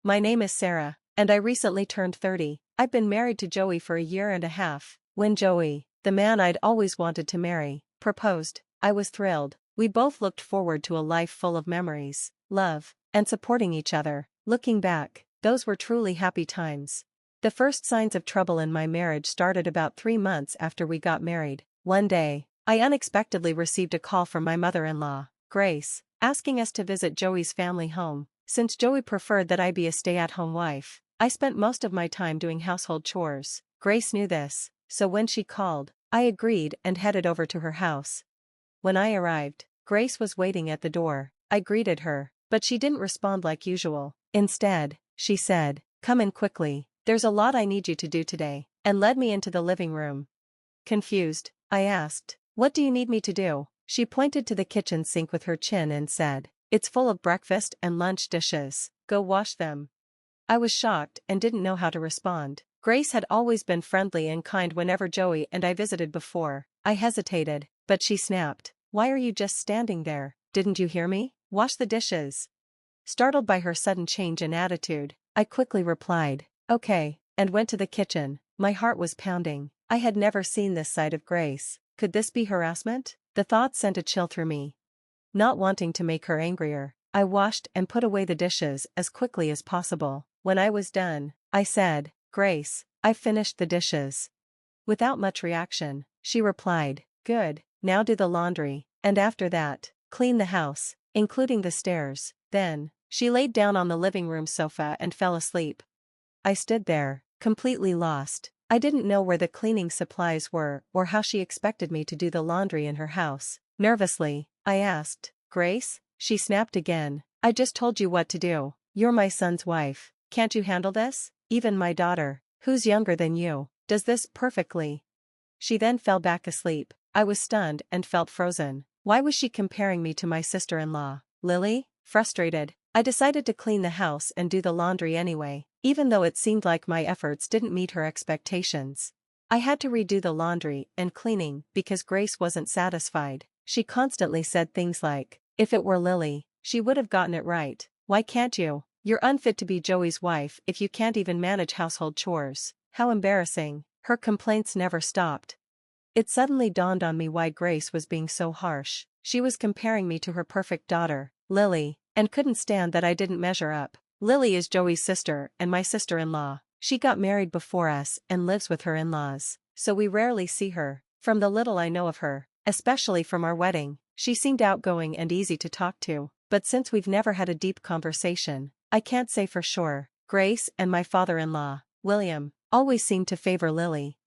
My name is Sarah, and I recently turned 30. I've been married to Joey for a year and a half. When Joey, the man I'd always wanted to marry, proposed, I was thrilled. We both looked forward to a life full of memories, love, and supporting each other. Looking back, those were truly happy times. The first signs of trouble in my marriage started about 3 months after we got married. One day, I unexpectedly received a call from my mother-in-law, Grace, asking us to visit Joey's family home. Since Joey preferred that I be a stay-at-home wife, I spent most of my time doing household chores. Grace knew this, so when she called, I agreed and headed over to her house. When I arrived, Grace was waiting at the door. I greeted her, but she didn't respond like usual. Instead, she said, "Come in quickly, there's a lot I need you to do today," and led me into the living room. Confused, I asked, "What do you need me to do?" She pointed to the kitchen sink with her chin and said, "It's full of breakfast and lunch dishes, go wash them." I was shocked and didn't know how to respond. Grace had always been friendly and kind whenever Joey and I visited before. I hesitated, but she snapped, "Why are you just standing there? Didn't you hear me? Wash the dishes." Startled by her sudden change in attitude, I quickly replied, "Okay," and went to the kitchen. My heart was pounding. I had never seen this side of Grace. Could this be harassment? The thought sent a chill through me. Not wanting to make her angrier, I washed and put away the dishes as quickly as possible. When I was done, I said, "Grace, I've finished the dishes." Without much reaction, she replied, "Good, now do the laundry, and after that, clean the house, including the stairs." Then, she laid down on the living room sofa and fell asleep. I stood there, completely lost. I didn't know where the cleaning supplies were or how she expected me to do the laundry in her house. Nervously, I asked, "Grace?" She snapped again, "I just told you what to do. You're my son's wife. Can't you handle this? Even my daughter, who's younger than you, does this perfectly." She then fell back asleep. I was stunned and felt frozen. Why was she comparing me to my sister-in-law, Lily? Frustrated, I decided to clean the house and do the laundry anyway, even though it seemed like my efforts didn't meet her expectations. I had to redo the laundry and cleaning because Grace wasn't satisfied. She constantly said things like, "If it were Lily, she would have gotten it right. Why can't you? You're unfit to be Joey's wife if you can't even manage household chores." How embarrassing. Her complaints never stopped. It suddenly dawned on me why Grace was being so harsh. She was comparing me to her perfect daughter, Lily, and couldn't stand that I didn't measure up. Lily is Joey's sister and my sister-in-law. She got married before us and lives with her in-laws, so we rarely see her. From the little I know of her, especially from our wedding, she seemed outgoing and easy to talk to, but since we've never had a deep conversation, I can't say for sure. Grace and my father-in-law, William, always seemed to favor Lily.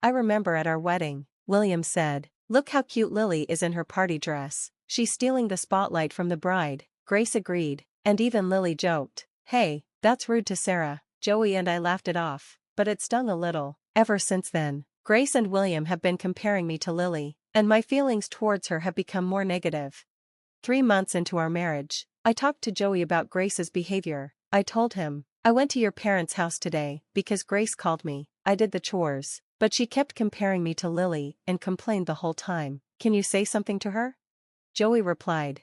I remember at our wedding, William said, "Look how cute Lily is in her party dress. She's stealing the spotlight from the bride." Grace agreed, and even Lily joked, "Hey, that's rude to Sarah." Joey and I laughed it off, but it stung a little. Ever since then, Grace and William have been comparing me to Lily, and my feelings towards her have become more negative. 3 months into our marriage, I talked to Joey about Grace's behavior. I told him, "I went to your parents' house today because Grace called me. I did the chores, but she kept comparing me to Lily and complained the whole time. Can you say something to her?" Joey replied,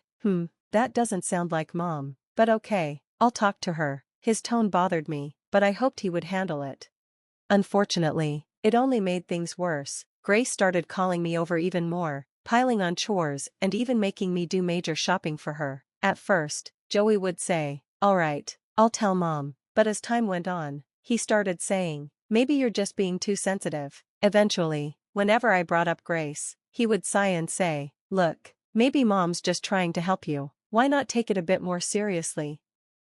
That doesn't sound like Mom, but okay, I'll talk to her." His tone bothered me, but I hoped he would handle it. Unfortunately, it only made things worse. Grace started calling me over even more, piling on chores and even making me do major shopping for her. At first, Joey would say, "All right, I'll tell Mom," but as time went on, he started saying, "Maybe you're just being too sensitive." Eventually, whenever I brought up Grace, he would sigh and say, "Look, maybe Mom's just trying to help you. Why not take it a bit more seriously?"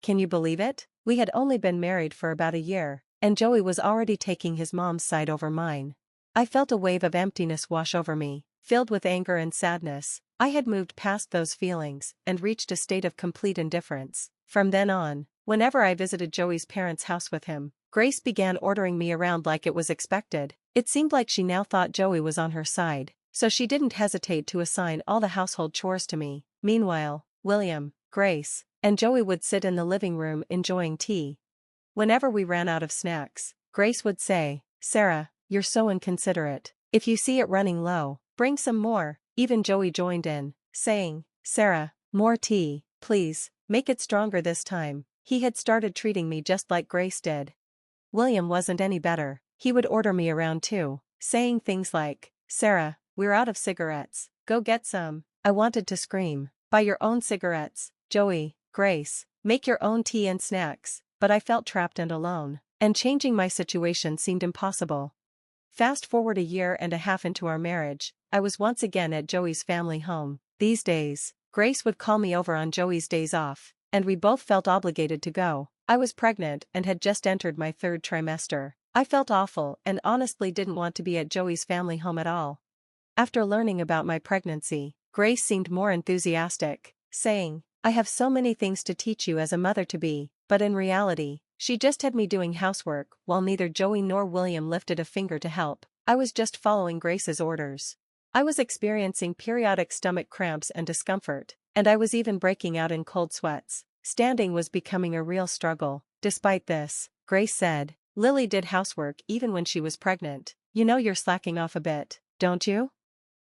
Can you believe it? We had only been married for about a year, and Joey was already taking his mom's side over mine. I felt a wave of emptiness wash over me, filled with anger and sadness. I had moved past those feelings and reached a state of complete indifference. From then on, whenever I visited Joey's parents' house with him, Grace began ordering me around like it was expected. It seemed like she now thought Joey was on her side, so she didn't hesitate to assign all the household chores to me. Meanwhile, William, Grace, and Joey would sit in the living room enjoying tea. Whenever we ran out of snacks, Grace would say, "Sarah, you're so inconsiderate. If you see it running low, bring some more." Even Joey joined in, saying, "Sarah, more tea, please, make it stronger this time." He had started treating me just like Grace did. William wasn't any better. He would order me around too, saying things like, "Sarah, we're out of cigarettes, go get some." I wanted to scream, "Buy your own cigarettes, Joey, Grace, make your own tea and snacks," but I felt trapped and alone, and changing my situation seemed impossible. Fast forward a year and a half into our marriage, I was once again at Joey's family home. These days, Grace would call me over on Joey's days off, and we both felt obligated to go. I was pregnant and had just entered my third trimester. I felt awful and honestly didn't want to be at Joey's family home at all. After learning about my pregnancy, Grace seemed more enthusiastic, saying, "I have so many things to teach you as a mother-to-be," but in reality, she just had me doing housework while neither Joey nor William lifted a finger to help. I was just following Grace's orders. I was experiencing periodic stomach cramps and discomfort, and I was even breaking out in cold sweats. Standing was becoming a real struggle. Despite this, Grace said, "Lily did housework even when she was pregnant. You know you're slacking off a bit, don't you?"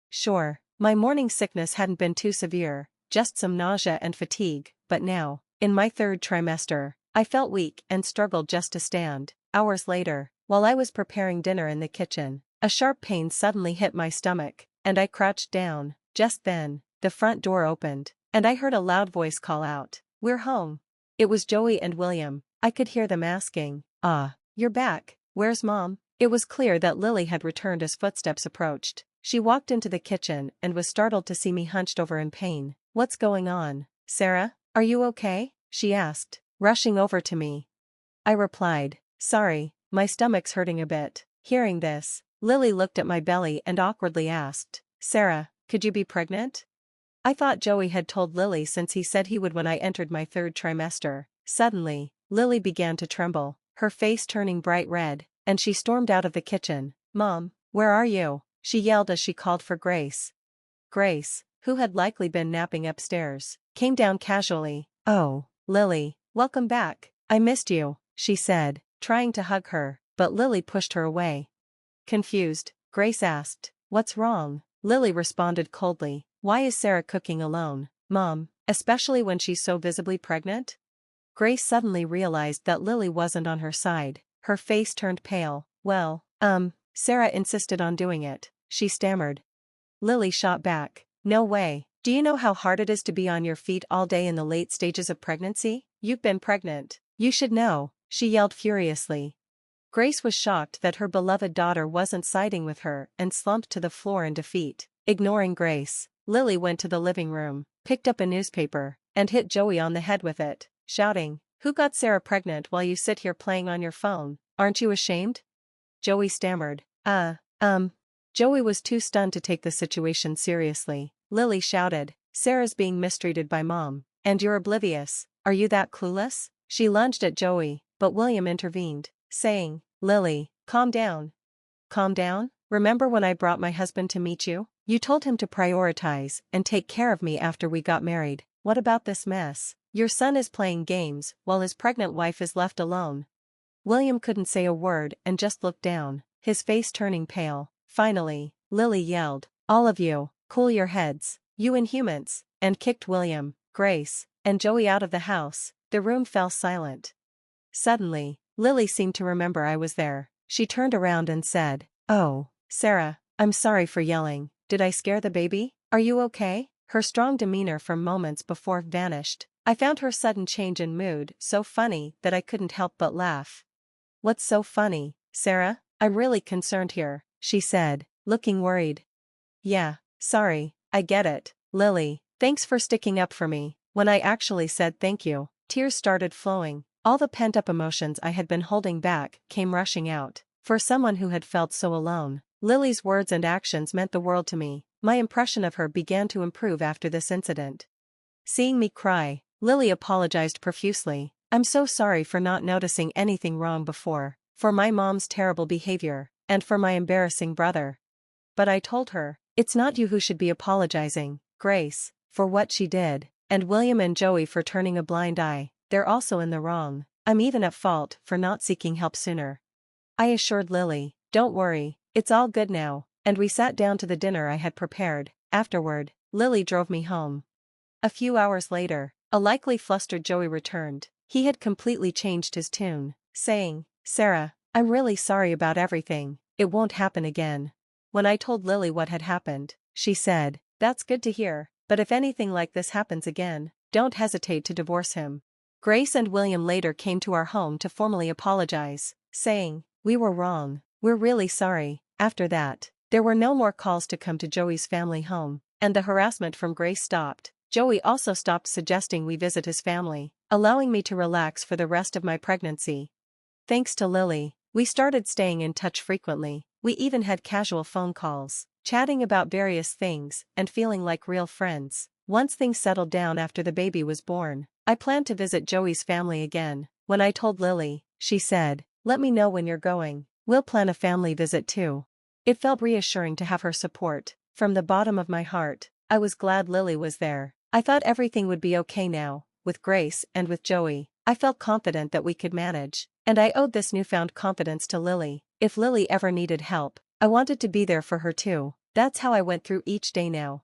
Sure, my morning sickness hadn't been too severe, just some nausea and fatigue, but now, in my third trimester, I felt weak and struggled just to stand. Hours later, while I was preparing dinner in the kitchen, a sharp pain suddenly hit my stomach, and I crouched down. Just then, the front door opened, and I heard a loud voice call out, "We're home." It was Joey and William. I could hear them asking, "Ah, you're back, where's Mom?" It was clear that Lily had returned as footsteps approached. She walked into the kitchen and was startled to see me hunched over in pain. "What's going on, Sarah? Are you okay?" she asked, rushing over to me. I replied, "Sorry, my stomach's hurting a bit." Hearing this, Lily looked at my belly and awkwardly asked, "Sarah, could you be pregnant?" I thought Joey had told Lily since he said he would when I entered my third trimester. Suddenly, Lily began to tremble, her face turning bright red, and she stormed out of the kitchen. "Mom, where are you?" she yelled as she called for Grace. Grace, who had likely been napping upstairs, came down casually. "Oh, Lily, welcome back. I missed you," she said, trying to hug her, but Lily pushed her away. Confused, Grace asked, "What's wrong?" Lily responded coldly, "Why is Sarah cooking alone, Mom, especially when she's so visibly pregnant?" Grace suddenly realized that Lily wasn't on her side. Her face turned pale. "Well, Sarah insisted on doing it," she stammered. Lily shot back, "No way. Do you know how hard it is to be on your feet all day in the late stages of pregnancy? You've been pregnant. You should know," she yelled furiously. Grace was shocked that her beloved daughter wasn't siding with her and slumped to the floor in defeat. Ignoring Grace, Lily went to the living room, picked up a newspaper, and hit Joey on the head with it, shouting, "Who got Sarah pregnant while you sit here playing on your phone? Aren't you ashamed?" Joey stammered, Joey was too stunned to take the situation seriously. Lily shouted, "Sarah's being mistreated by Mom, and you're oblivious. Are you that clueless?" She lunged at Joey, but William intervened, saying, "Lily, calm down. Calm down? Remember when I brought my husband to meet you? You told him to prioritize and take care of me after we got married. What about this mess? Your son is playing games while his pregnant wife is left alone." William couldn't say a word and just looked down, his face turning pale. Finally, Lily yelled, "All of you, cool your heads, you inhumans," and kicked William, Grace, and Joey out of the house. The room fell silent. Suddenly, Lily seemed to remember I was there. She turned around and said, "Oh, Sarah, I'm sorry for yelling. Did I scare the baby? Are you okay?" Her strong demeanor from moments before vanished. I found her sudden change in mood so funny that I couldn't help but laugh. "What's so funny, Sarah? I'm really concerned here," she said, looking worried. "Yeah, sorry, I get it, Lily. Thanks for sticking up for me." When I actually said thank you, tears started flowing. All the pent-up emotions I had been holding back came rushing out. For someone who had felt so alone, Lily's words and actions meant the world to me. My impression of her began to improve after this incident. Seeing me cry, Lily apologized profusely. "I'm so sorry for not noticing anything wrong before, for my mom's terrible behavior, and for my embarrassing brother." But I told her, "It's not you who should be apologizing, Grace, for what she did, and William and Joey for turning a blind eye. They're also in the wrong. I'm even at fault for not seeking help sooner." I assured Lily, "Don't worry, it's all good now," and we sat down to the dinner I had prepared. Afterward, Lily drove me home. A few hours later, a likely flustered Joey returned. He had completely changed his tune, saying, "Sarah, I'm really sorry about everything, it won't happen again." When I told Lily what had happened, she said, "That's good to hear, but if anything like this happens again, don't hesitate to divorce him." Grace and William later came to our home to formally apologize, saying, "We were wrong, we're really sorry." After that, there were no more calls to come to Joey's family home, and the harassment from Grace stopped. Joey also stopped suggesting we visit his family, allowing me to relax for the rest of my pregnancy. Thanks to Lily, we started staying in touch frequently. We even had casual phone calls, chatting about various things and feeling like real friends. Once things settled down after the baby was born, I planned to visit Joey's family again. When I told Lily, she said, "Let me know when you're going, we'll plan a family visit too." It felt reassuring to have her support. From the bottom of my heart, I was glad Lily was there. I thought everything would be okay now, with Grace and with Joey. I felt confident that we could manage, and I owed this newfound confidence to Lily. If Lily ever needed help, I wanted to be there for her too. That's how I went through each day now.